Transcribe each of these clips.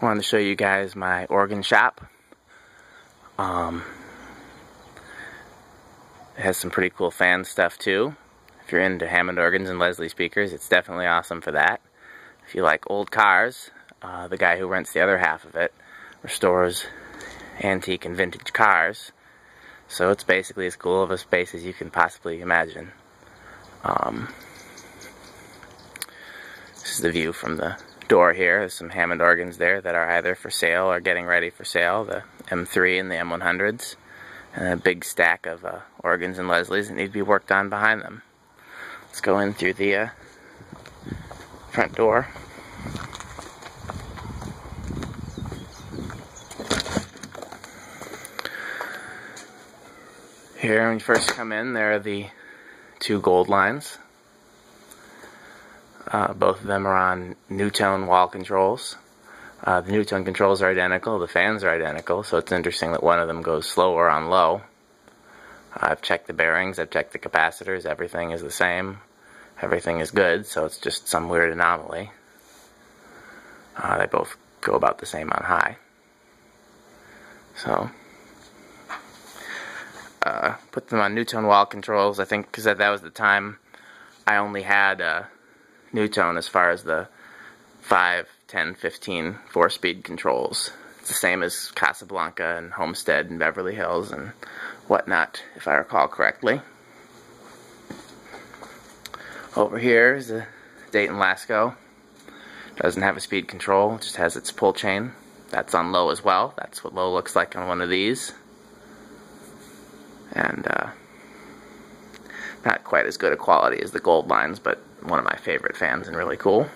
I wanted to show you guys my organ shop. It has some pretty cool fan stuff too. If you're into Hammond organs and Leslie speakers, it's definitely awesome for that. If you like old cars, the guy who rents the other half of it restores antique and vintage cars. So it's basically as cool of a space as you can possibly imagine. This is the view from the door here. There's some Hammond organs there that are either for sale or getting ready for sale, the M3 and the M100s, and a big stack of organs and Leslies that need to be worked on behind them. Let's go in through the front door. Here, when you first come in, there are the two gold lines. Both of them are on new-tone wall controls. The new-tone controls are identical, the fans are identical, so it's interesting that one of them goes slower on low. I've checked the bearings, I've checked the capacitors, everything is the same. Everything is good, so it's just some weird anomaly. They both go about the same on high. So, put them on new-tone wall controls, I think, because that was the time I only had new-tone as far as the 5, 10, 15 4-speed controls. It's the same as Casablanca and Homestead and Beverly Hills and whatnot, if I recall correctly. Over here is the Dayton Lasko. Doesn't have a speed control, it just has its pull chain. That's on low as well. That's what low looks like on one of these. And not quite as good a quality as the gold lines, but one of my favorite fans and really cool.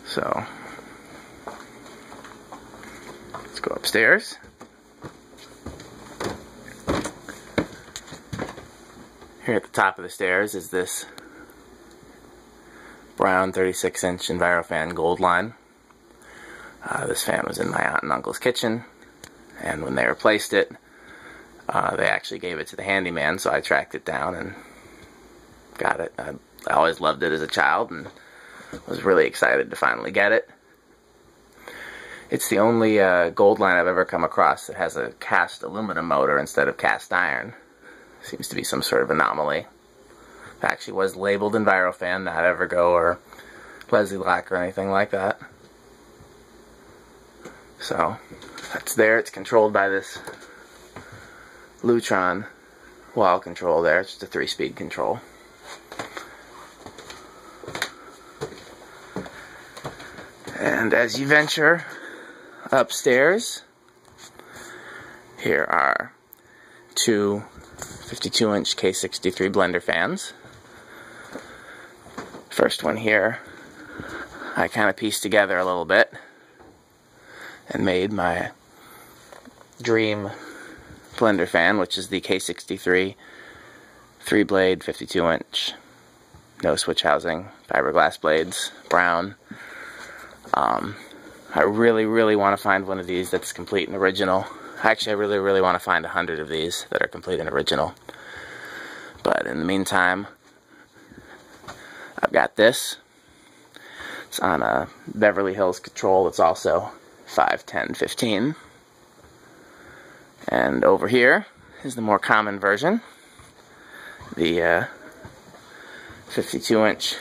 So, let's go upstairs. Here at the top of the stairs is this brown 36-inch Envirofan gold line. This fan was in my aunt and uncle's kitchen, and when they replaced it, they actually gave it to the handyman, so I tracked it down and got it. I always loved it as a child and was really excited to finally get it. It's the only gold line I've ever come across that has a cast aluminum motor instead of cast iron. Seems to be some sort of anomaly. It actually was labeled Envirofan, not Evergo or Leslie Lock or anything like that. So, that's there. It's controlled by this Lutron wall control there. It's just a 3-speed control. And as you venture upstairs, here are two 52-inch K63 blender fans. First one here, I kind of pieced together a little bit and made my dream blender fan, which is the K63 3-blade 52-inch, no switch housing, fiberglass blades, brown. I really want to find one of these that's complete and original. Actually, I really want to find 100 of these that are complete and original. But in the meantime, I've got this. It's on a Beverly Hills control. It's also 5, 10, 15. And over here is the more common version. The 52-inch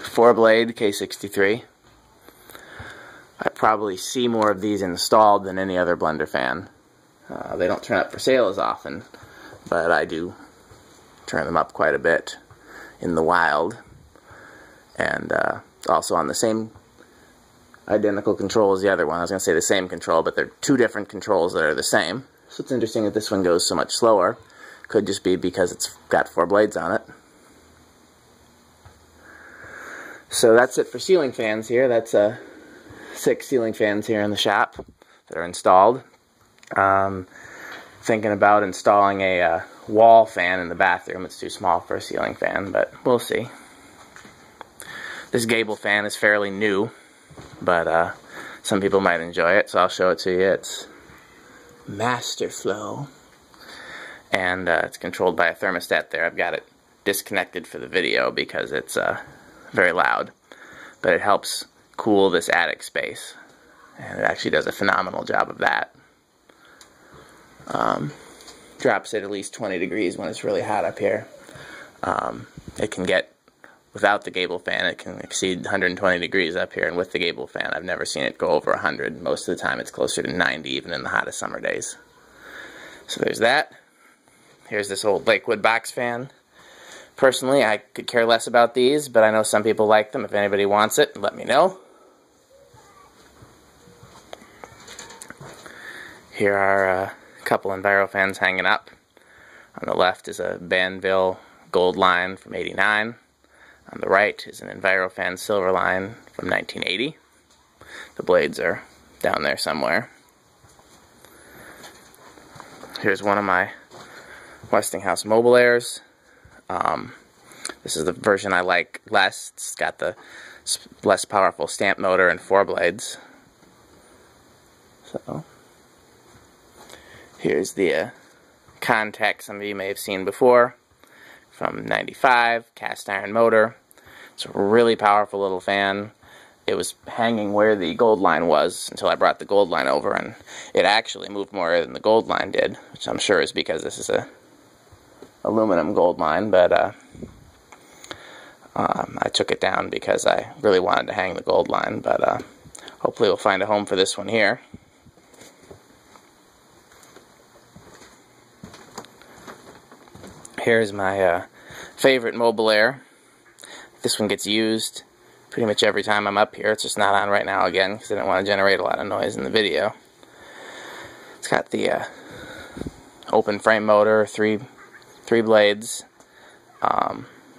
4-blade K63. I probably see more of these installed than any other blender fan. They don't turn up for sale as often, but I do turn them up quite a bit in the wild. And also on the same identical control as the other one. I was going to say the same control, but they're two different controls that are the same. So it's interesting that this one goes so much slower. Could just be because it's got 4 blades on it. So that's it for ceiling fans here. That's 6 ceiling fans here in the shop that are installed. Thinking about installing a wall fan in the bathroom. It's too small for a ceiling fan, but we'll see. This gable fan is fairly new, but some people might enjoy it, so I'll show it to you. It's Master Flow, and it's controlled by a thermostat there. I've got it disconnected for the video because it's very loud, but it helps cool this attic space. And it actually does a phenomenal job of that. Drops it at least 20 degrees when it's really hot up here. It can get, without the gable fan, it can exceed 120 degrees up here, and with the gable fan, I've never seen it go over 100. Most of the time, it's closer to 90, even in the hottest summer days. So there's that. Here's this old Lakewood box fan. Personally, I could care less about these, but I know some people like them. If anybody wants it, let me know. Here are a couple Envirofans hanging up. On the left is a Banville Gold Line from '89. On the right is an Envirofan Silver Line from 1980. The blades are down there somewhere. Here's one of my Westinghouse Mobile Airs. This is the version I like less. It's got the less powerful stamp motor and 4 blades. So here's the contact some of you may have seen before from '95, cast iron motor. It's a really powerful little fan. It was hanging where the gold line was until I brought the gold line over, and it actually moved more than the gold line did, which I'm sure is because this is a aluminum gold line, but I took it down because I really wanted to hang the gold line, but hopefully we'll find a home for this one here. Here's my favorite Mobile Air. This one gets used pretty much every time I'm up here. It's just not on right now again because I didn't want to generate a lot of noise in the video. It's got the open frame motor, three blades,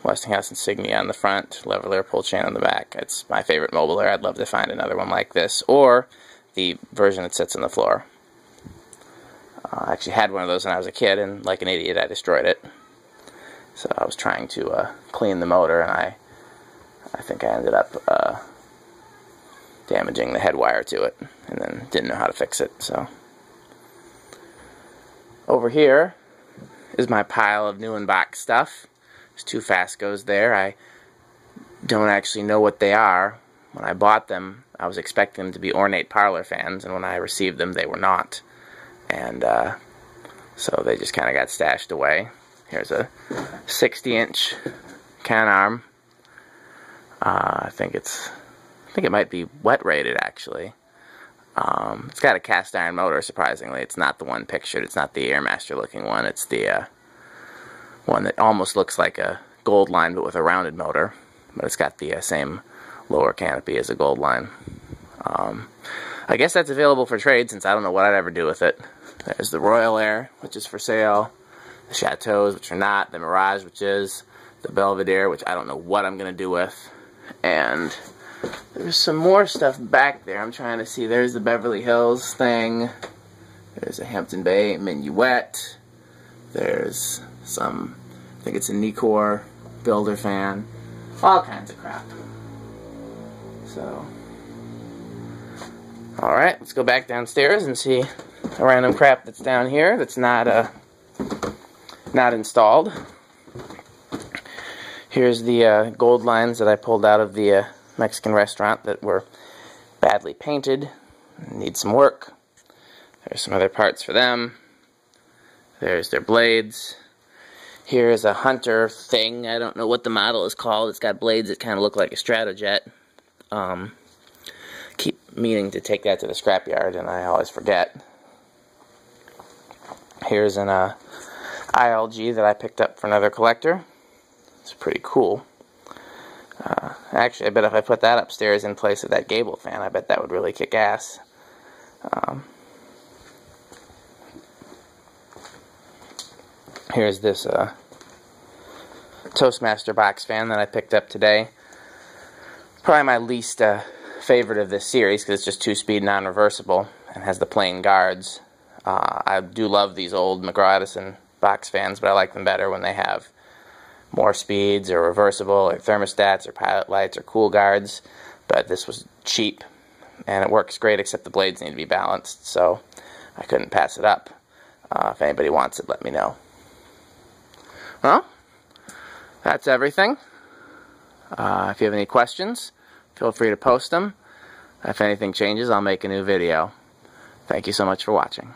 Westinghouse insignia on the front, lever pull chain on the back. It's my favorite Mobile Air. I'd love to find another one like this, or the version that sits on the floor. I actually had one of those when I was a kid, and like an idiot, I destroyed it. So I was trying to clean the motor, and I think I ended up damaging the head wire to it, and then didn't know how to fix it. So over here is my pile of new and box stuff. There's 2 Fascos there. I don't actually know what they are. When I bought them, I was expecting them to be ornate parlor fans, and when I received them, they were not. And so they just kind of got stashed away. Here's a 60-inch can arm. I think it might be wet rated actually. It's got a cast iron motor. Surprisingly, it's not the one pictured. It's not the Airmaster looking one. It's the one that almost looks like a gold line, but with a rounded motor. But it's got the same lower canopy as a gold line. I guess that's available for trade, since I don't know what I'd ever do with it. There's the Royal Air, which is for sale. The Chateaus, which are not. The Mirage, which is. The Belvedere, which I don't know what I'm going to do with. And there's some more stuff back there. I'm trying to see. There's the Beverly Hills thing. There's a Hampton Bay Minuet. There's some, I think it's a Nikkor builder fan. All kinds of crap. So, alright, let's go back downstairs and see the random crap that's down here that's not installed. Here's the gold lines that I pulled out of the Mexican restaurant that were badly painted, need some work. There's some other parts for them. There's their blades. Here's a Hunter thing. I don't know what the model is called. It's got blades that kind of look like a Stratojet. Keep meaning to take that to the scrapyard, and I always forget. Here's an ILG that I picked up for another collector. It's pretty cool. Actually, I bet if I put that upstairs in place of that gable fan, I bet that would really kick ass. Here's this Toastmaster box fan that I picked up today. Probably my least favorite of this series because it's just 2-speed non-reversible and has the plain guards. I do love these old McGraw-Edison box fans, but I like them better when they have more speeds or reversible or thermostats or pilot lights or cool guards. But this was cheap and it works great, except the blades need to be balanced, so I couldn't pass it up. If anybody wants it, let me know. Well, that's everything. If you have any questions, feel free to post them. If anything changes, I'll make a new video. Thank you so much for watching.